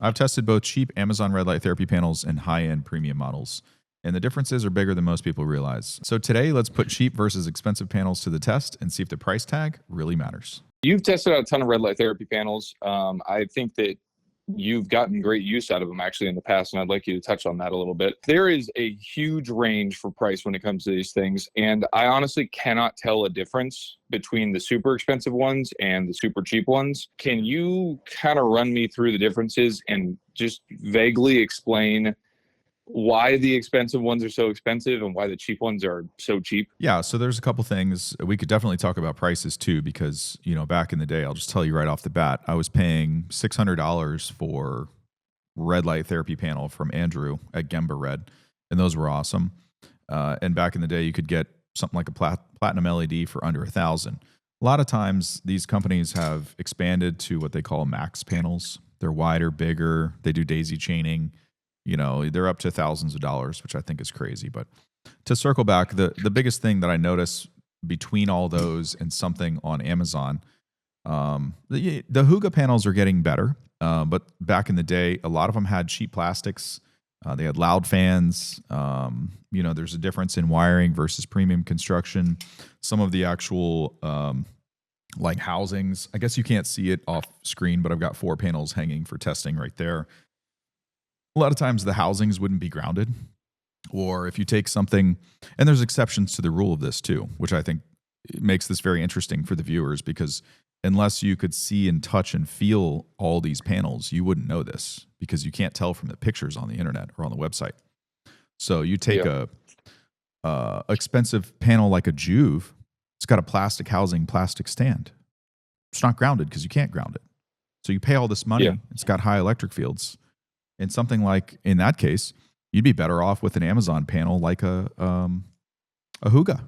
I've tested both cheap Amazon red light therapy panels and high-end premium models, and the differences are bigger than most people realize. So today, let's put cheap versus expensive panels to the test and see if the price tag really matters. You've tested out a ton of red light therapy panels. I think that you've gotten great use out of them actually in the past, and I'd like you to touch on that a little bit. There is a huge range for price when it comes to these things, and I honestly cannot tell a difference between the super expensive ones and the super cheap ones. Can you kind of run me through the differences and just vaguely explain why the expensive ones are so expensive and why the cheap ones are so cheap? Yeah, so there's a couple things. We could definitely talk about prices too, because, back in the day, I'll just tell you right off the bat, I was paying $600 for red light therapy panel from Andrew at Gemba Red, and those were awesome. And back in the day, you could get something like a platinum LED for under $1,000. A lot of times, these companies have expanded to what they call max panels. They're wider, bigger. They do daisy chaining. They're up to thousands of dollars, which I think is crazy. But to circle back, the biggest thing that I notice between all those and something on Amazon, the Huga panels are getting better. But back in the day, a lot of them had cheap plastics. They had loud fans. There's a difference in wiring versus premium construction. Some of the actual like housings, I guess you can't see it off screen, but I've got 4 panels hanging for testing right there. A lot of times the housings wouldn't be grounded, or if you take something, and there's exceptions to the rule of this too, which I think makes this very interesting for the viewers, because unless you could see and touch and feel all these panels, you wouldn't know this, because you can't tell from the pictures on the internet or on the website. So you take a expensive panel like a Juve, it's got a plastic housing, plastic stand. It's not grounded because you can't ground it. So you pay all this money. Yeah. It's got high electric fields. And something like, in that case, you'd be better off with an Amazon panel like a Huga,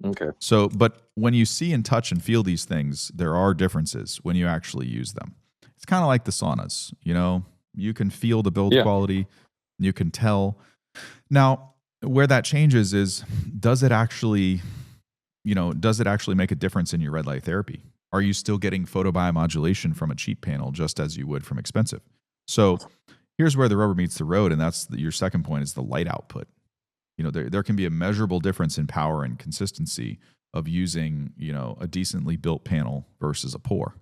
Okay. So, but when you see and touch and feel these things, there are differences when you actually use them. It's kind of like the saunas, you can feel the build quality, you can tell. Now, where that changes is, does it actually make a difference in your red light therapy? Are you still getting photobiomodulation from a cheap panel just as you would from expensive? So here's where the rubber meets the road, and that's your second point, is the light output. There can be a measurable difference in power and consistency of using, a decently built panel versus a poor.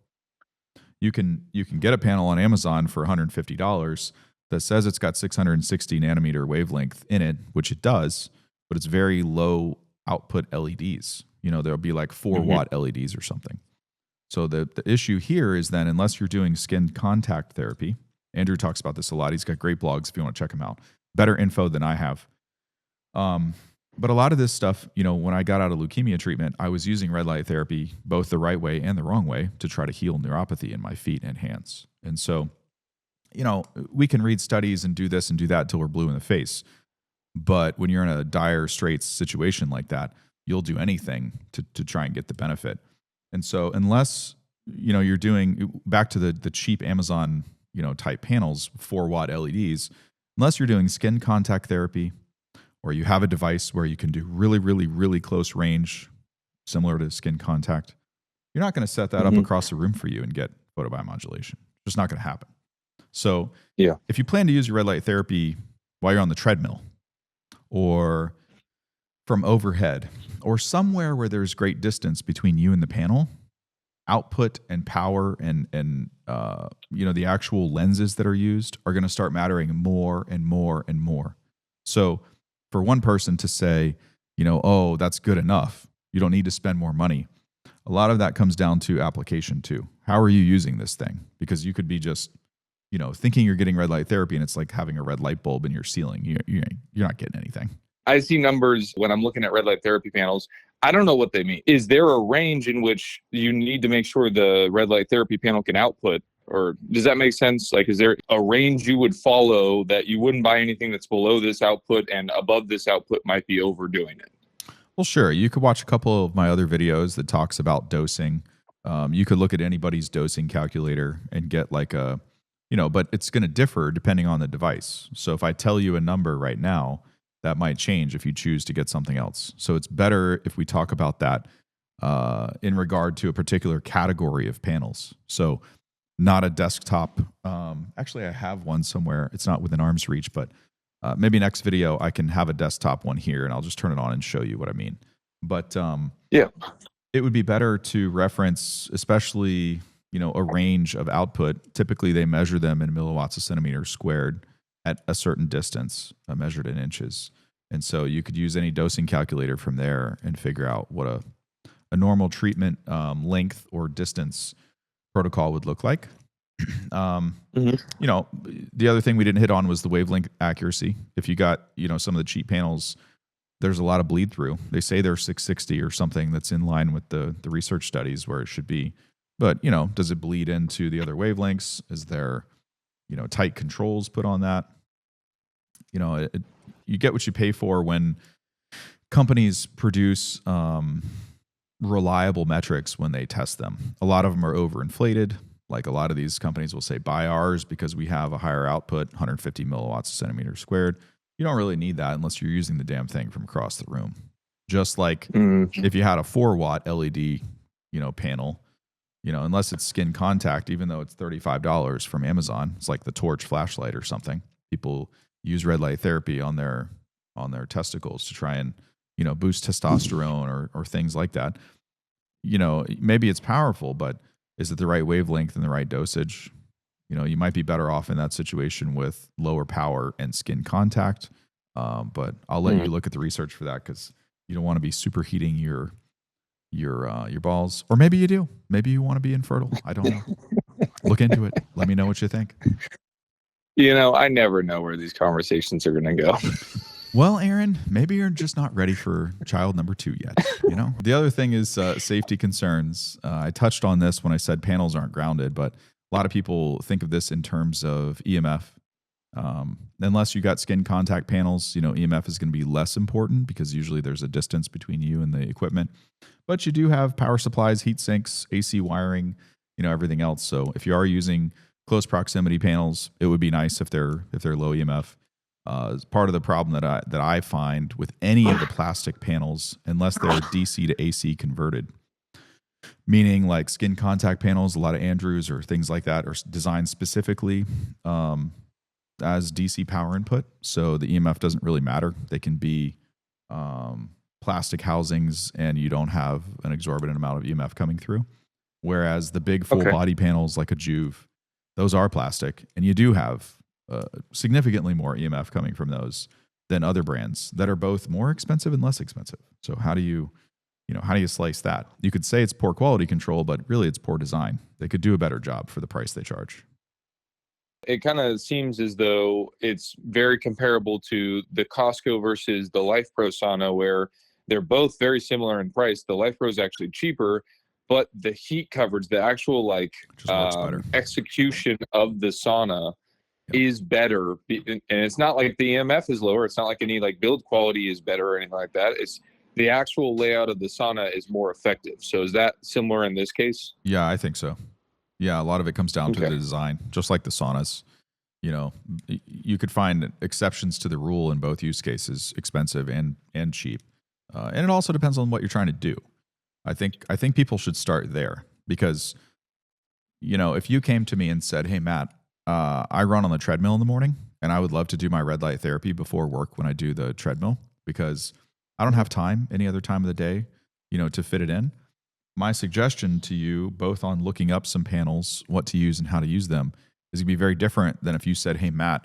You can get a panel on Amazon for $150 that says it's got 660 nanometer wavelength in it, which it does, but it's very low output LEDs. There'll be like 4 watt LEDs or something. So the issue here is then, unless you're doing skin contact therapy, Andrew talks about this a lot. He's got great blogs if you want to check him out. Better info than I have. But a lot of this stuff, when I got out of leukemia treatment, I was using red light therapy both the right way and the wrong way to try to heal neuropathy in my feet and hands. And so, we can read studies and do this and do that until we're blue in the face. But when you're in a dire straits situation like that, you'll do anything to try and get the benefit. And so unless, you're doing, back to the cheap Amazon, type panels, 4 watt LEDs, unless you're doing skin contact therapy, or you have a device where you can do really, really, really close range, similar to skin contact, you're not going to set that up across the room for you and get photobiomodulation. It's just not going to happen. So if you plan to use your red light therapy while you're on the treadmill, or from overhead, or somewhere where there's great distance between you and the panel, output and power and the actual lenses that are used are going to start mattering more and more and more. So for one person to say, oh, that's good enough, you don't need to spend more money, a lot of that comes down to application too. How are you using this thing? Because you could be just, thinking you're getting red light therapy, and it's like having a red light bulb in your ceiling. You're not getting anything. I see numbers when I'm looking at red light therapy panels. I don't know what they mean. Is there a range in which you need to make sure the red light therapy panel can output? Or does that make sense? Like, is there a range you would follow that you wouldn't buy anything that's below this output, and above this output might be overdoing it? Well, sure. You could watch a couple of my other videos that talks about dosing. You could look at anybody's dosing calculator and get like a, but it's going to differ depending on the device. So if I tell you a number right now, that might change if you choose to get something else. So it's better if we talk about that in regard to a particular category of panels. So not a desktop. Actually, I have one somewhere. It's not within arm's reach, but maybe next video I can have a desktop one here, and I'll just turn it on and show you what I mean. But yeah, it would be better to reference, especially a range of output. Typically, they measure them in milliwatts a centimeter squared at a certain distance, measured in inches. And so you could use any dosing calculator from there and figure out what a normal treatment length or distance protocol would look like. The other thing we didn't hit on was the wavelength accuracy. If you got, some of the cheap panels, there's a lot of bleed through. They say they're 660 or something that's in line with the research studies where it should be. But, does it bleed into the other wavelengths? Is there, tight controls put on that? You get what you pay for when companies produce reliable metrics when they test them. A lot of them are overinflated. Like a lot of these companies will say, buy ours because we have a higher output, 150 milliwatts a centimeter squared. You don't really need that unless you're using the damn thing from across the room. Just like if you had a 4-watt LED, panel, unless it's skin contact, even though it's $35 from Amazon, it's like the Torch flashlight or something. People use red light therapy on their testicles to try and, boost testosterone or things like that. Maybe it's powerful, but is it the right wavelength and the right dosage? You might be better off in that situation with lower power and skin contact. But I'll let you look at the research for that because you don't want to be superheating your balls, or maybe you do. Maybe you want to be infertile. I don't know. Look into it. Let me know what you think. I never know where these conversations are going to go. Well, Aaron, maybe you're just not ready for child number 2 yet. The other thing is safety concerns. I touched on this when I said panels aren't grounded, but a lot of people think of this in terms of EMF. Unless you got skin contact panels, EMF is going to be less important because usually there's a distance between you and the equipment. But you do have power supplies, heat sinks, AC wiring, everything else. So if you are using close proximity panels, it would be nice if they're low EMF. Part of the problem that I find with any of the plastic panels, unless they're DC to AC converted, meaning like skin contact panels, a lot of Andrews or things like that are designed specifically as DC power input. So the EMF doesn't really matter. They can be plastic housings and you don't have an exorbitant amount of EMF coming through. Whereas the big full body panels like a Juve, those are plastic and you do have significantly more EMF coming from those than other brands that are both more expensive and less expensive. So how do you slice that? You could say it's poor quality control, but really it's poor design. They could do a better job for the price they charge. It kind of seems as though it's very comparable to the Costco versus the Life Pro sauna, where they're both very similar in price. The Life Pro is actually cheaper, but the heat coverage, the actual execution of the sauna is better. And it's not like the EMF is lower. It's not like any build quality is better or anything like that. It's the actual layout of the sauna is more effective. So is that similar in this case? Yeah, I think so. Yeah, a lot of it comes down to the design, just like the saunas. You could find exceptions to the rule in both use cases, expensive and cheap. And it also depends on what you're trying to do. I think people should start there because, if you came to me and said, hey, Matt, I run on the treadmill in the morning and I would love to do my red light therapy before work when I do the treadmill because I don't have time any other time of the day, to fit it in. My suggestion to you, both on looking up some panels, what to use and how to use them, is going to be very different than if you said, hey, Matt,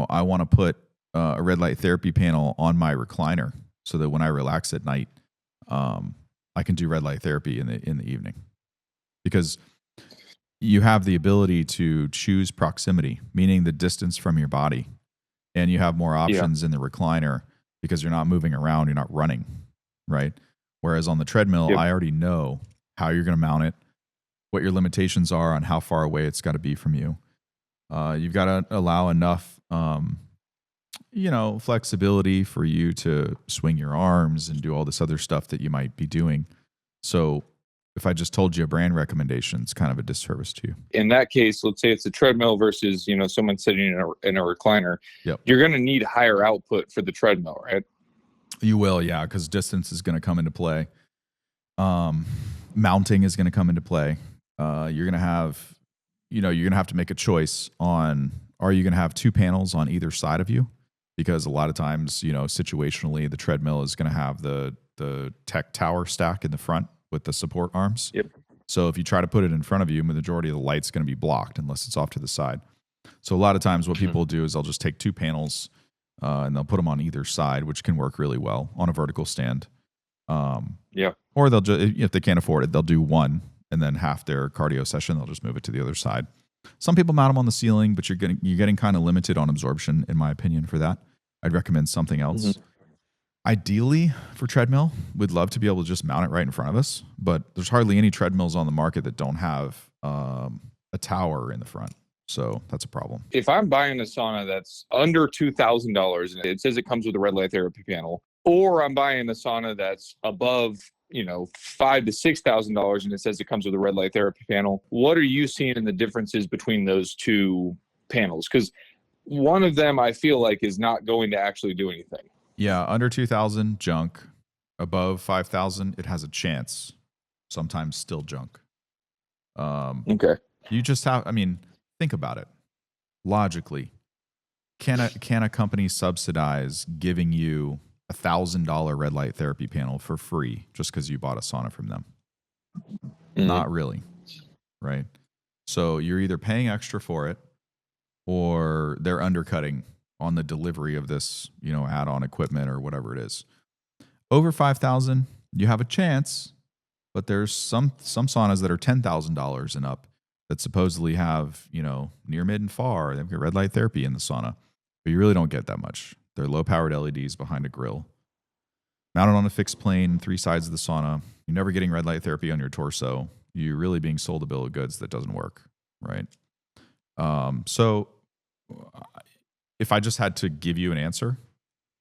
I want to put a red light therapy panel on my recliner so that when I relax at night, I can do red light therapy in the evening. Because you have the ability to choose proximity, meaning the distance from your body, and you have more options in the recliner because you're not moving around, you're not running, right? Whereas on the treadmill, I already know how you're going to mount it, what your limitations are on how far away it's got to be from you. You've got to allow enough, flexibility for you to swing your arms and do all this other stuff that you might be doing. So if I just told you a brand recommendation, it's kind of a disservice to you. In that case, let's say it's a treadmill versus, someone sitting in a recliner. Yep. You're going to need higher output for the treadmill, right? You will, yeah, because distance is going to come into play. Mounting is going to come into play. You're going to have, you're going to have to make a choice on, are you going to have 2 panels on either side of you? Because a lot of times, situationally, the treadmill is going to have the tech tower stack in the front with the support arms. Yep. So if you try to put it in front of you, the majority of the light's going to be blocked unless it's off to the side. So a lot of times what people do is they'll just take 2 panels and they'll put them on either side, which can work really well on a vertical stand. Or they'll just, if they can't afford it, they'll do one, and then half their cardio session, they'll just move it to the other side. Some people mount them on the ceiling, but you're getting kind of limited on absorption, in my opinion, for that. I'd recommend something else. Mm-hmm. Ideally, for treadmill, we'd love to be able to just mount it right in front of us, but there's hardly any treadmills on the market that don't have a tower in the front. So that's a problem. If I'm buying a sauna that's under $2,000 and it says it comes with a red light therapy panel, or I'm buying a sauna that's above, $5,000 to $6,000 and it says it comes with a red light therapy panel, what are you seeing in the differences between those 2 panels? Because one of them I feel like is not going to actually do anything. Yeah, under 2,000, junk. Above 5,000, it has a chance. Sometimes still junk. Okay. You just have, think about it. Logically, can a company subsidize giving you $1,000 red light therapy panel for free just because you bought a sauna from them? Mm-hmm. Not really, right? So you're either paying extra for it, or they're undercutting on the delivery of this, add-on equipment or whatever it is. Over 5,000, you have a chance, but there's some saunas that are $10,000 and up that supposedly have, near, mid, and far. They've got red light therapy in the sauna, but you really don't get that much. They're low-powered LEDs behind a grill, mounted on a fixed plane, 3 sides of the sauna. You're never getting red light therapy on your torso. You're really being sold a bill of goods that doesn't work, right? So if I just had to give you an answer,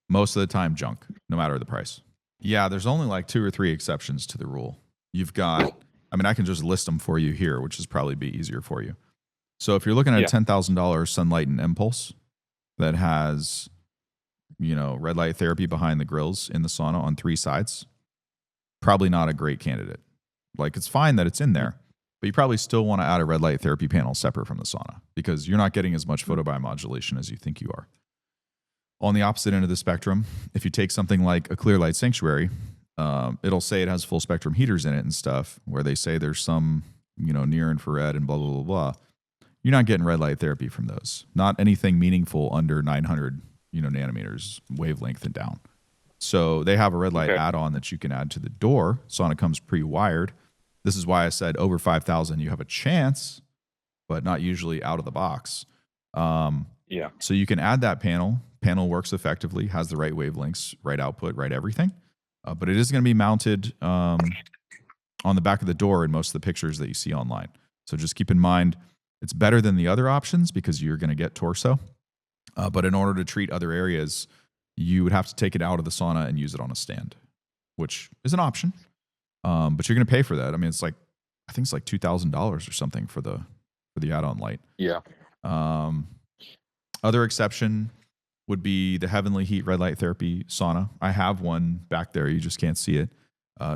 most of the time junk, no matter the price. Yeah, there's only like 2 or 3 exceptions to the rule. You've got, I can just list them for you here, which is probably be easier for you. So if you're looking at a $10,000 Sunlight and Impulse that has, red light therapy behind the grills in the sauna on 3 sides, probably not a great candidate. Like, it's fine that it's in there, but you probably still want to add a red light therapy panel separate from the sauna because you're not getting as much photobiomodulation as you think you are. On the opposite end of the spectrum, if you take something like a Clear Light Sanctuary, it'll say it has full spectrum heaters in it and stuff, where they say there's some, near infrared and blah, blah, blah, blah. You're not getting red light therapy from those. Not anything meaningful under 900, nanometers wavelength and down. So they have a red light add-on that you can add to the door. Sauna comes pre-wired. This is why I said over 5,000, you have a chance, but not usually out of the box. So you can add that panel. Panel works effectively, has the right wavelengths, right output, right everything. But it is going to be mounted on the back of the door in most of the pictures that you see online. So just keep in mind, it's better than the other options because you're going to get torso. But in order to treat other areas, you would have to take it out of the sauna and use it on a stand, which is an option. But you're going to pay for that. I think it's like $2,000 or something for the add-on light. Yeah. Other exception would be the Heavenly Heat red light therapy sauna. I have one back there. You just can't see it.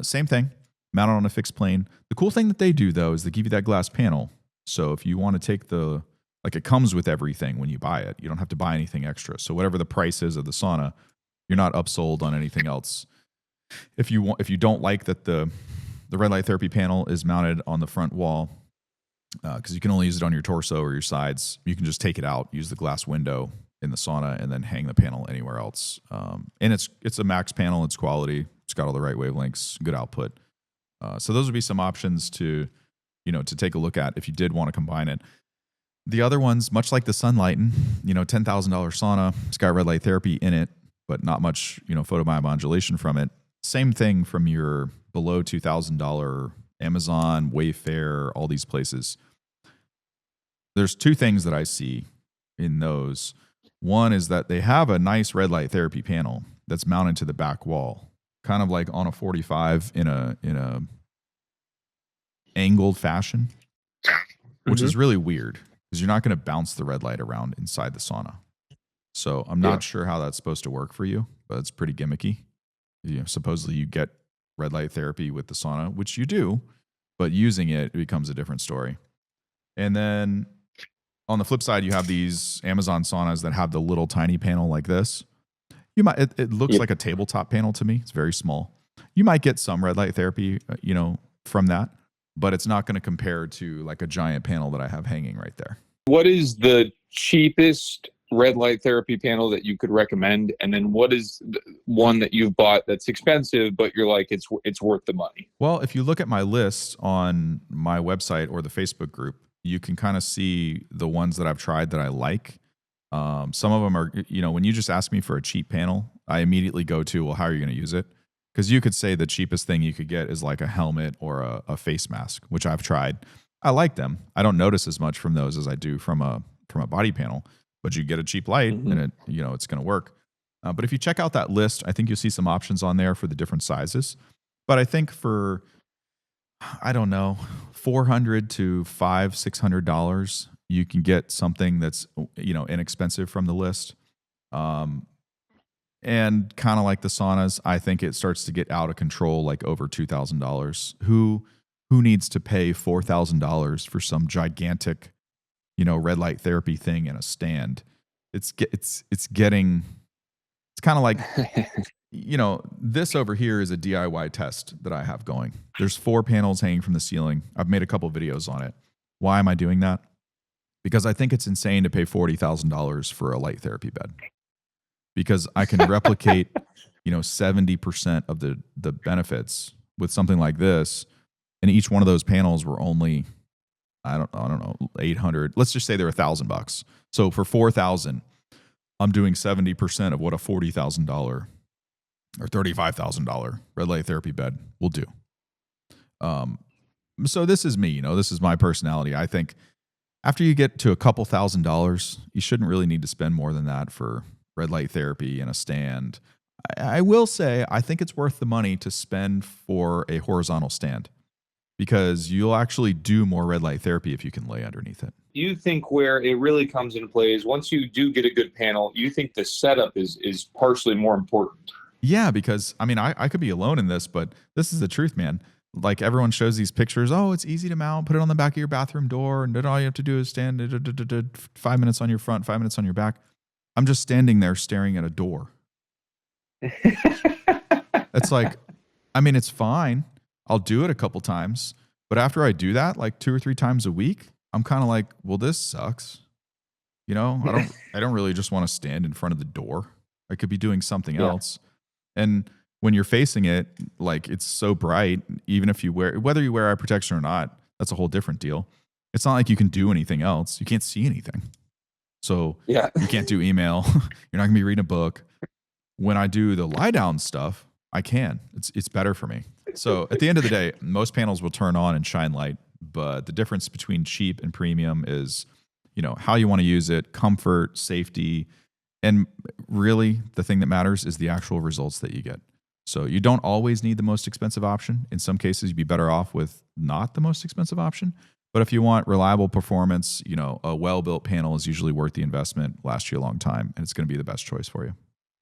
Same thing, mounted on a fixed plane. The cool thing that they do, though, is they give you that glass panel. So if you want to take it comes with everything when you buy it. You don't have to buy anything extra. So whatever the price is of the sauna, you're not upsold on anything else. If you don't like that the red light therapy panel is mounted on the front wall, because you can only use it on your torso or your sides, you can just take it out, use the glass window in the sauna, and then hang the panel anywhere else. And it's a max panel. It's quality. It's got all the right wavelengths, good output. So those would be some options to take a look at if you did want to combine it. The other ones, much like the Sunlighten, $10,000 sauna, it's got red light therapy in it, but not much, photobiomodulation from it. Same thing from your below $2,000 Amazon, Wayfair, all these places. There's 2 things that I see in those. One is that they have a nice red light therapy panel that's mounted to the back wall, kind of like on a 45 in a angled fashion, which is really weird because you're not going to bounce the red light around inside the sauna. So I'm not sure how that's supposed to work for you, but it's pretty gimmicky. Supposedly you get red light therapy with the sauna, which you do, but using it becomes a different story. And then on the flip side, you have these Amazon saunas that have the little tiny panel like this. It looks like a tabletop panel to me. It's very small. You might get some red light therapy, from that, but it's not going to compare to like a giant panel that I have hanging right there. What is the cheapest red light therapy panel that you could recommend? And then what is the one that you've bought that's expensive, but you're like, it's worth the money? Well, if you look at my list on my website or the Facebook group, you can kind of see the ones that I've tried that I like. Some of them are, when you just ask me for a cheap panel, I immediately go to, well, how are you going to use it? Because you could say the cheapest thing you could get is like a helmet or a face mask, which I've tried. I like them. I don't notice as much from those as I do from a body panel, but you get a cheap light and it's going to work. But if you check out that list, I think you'll see some options on there for the different sizes. But I think for, I don't know, $400 to $600, you can get something that's, inexpensive from the list. And kind of like the saunas, I think it starts to get out of control, like over $2,000. Who needs to pay $4,000 for some gigantic, red light therapy thing in a stand? It's kind of like, this over here is a DIY test that I have going. There's 4 panels hanging from the ceiling. I've made a couple videos on it. Why am I doing that? Because I think it's insane to pay $40,000 for a light therapy bed. Because I can replicate, 70% of the benefits with something like this. And each one of those panels were only, I don't know, 800. Let's just say they're $1,000. So for 4,000, I'm doing 70% of what a $40,000 or $35,000 red light therapy bed will do. So this is me, this is my personality. I think after you get to a couple $1,000s, you shouldn't really need to spend more than that for red light therapy in a stand. I will say, I think it's worth the money to spend for a horizontal stand because you'll actually do more red light therapy if you can lay underneath it. You think where it really comes into play is once you do get a good panel, you think the setup is partially more important. Yeah, because I could be alone in this, but this is the truth, man. Like everyone shows these pictures. Oh, it's easy to mount. Put it on the back of your bathroom door, and then all you have to do is stand 5 minutes on your front, 5 minutes on your back. I'm just standing there staring at a door. It's like, it's fine. I'll do it a couple times. But after I do that, like 2 or 3 times a week, I'm kind of like, well, this sucks. I don't really just want to stand in front of the door. I could be doing something else. And when you're facing it, like it's so bright, even if whether you wear eye protection or not, that's a whole different deal. It's not like you can do anything else. You can't see anything. So you can't do email. You're not gonna be reading a book. When I do the lie down stuff, I can. It's better for me. So at the end of the day, most panels will turn on and shine light, but the difference between cheap and premium is, how you want to use it, comfort, safety, and really the thing that matters is the actual results that you get. So you don't always need the most expensive option. In some cases, you'd be better off with not the most expensive option. But if you want reliable performance, a well-built panel is usually worth the investment, lasts you a long time, and it's going to be the best choice for you.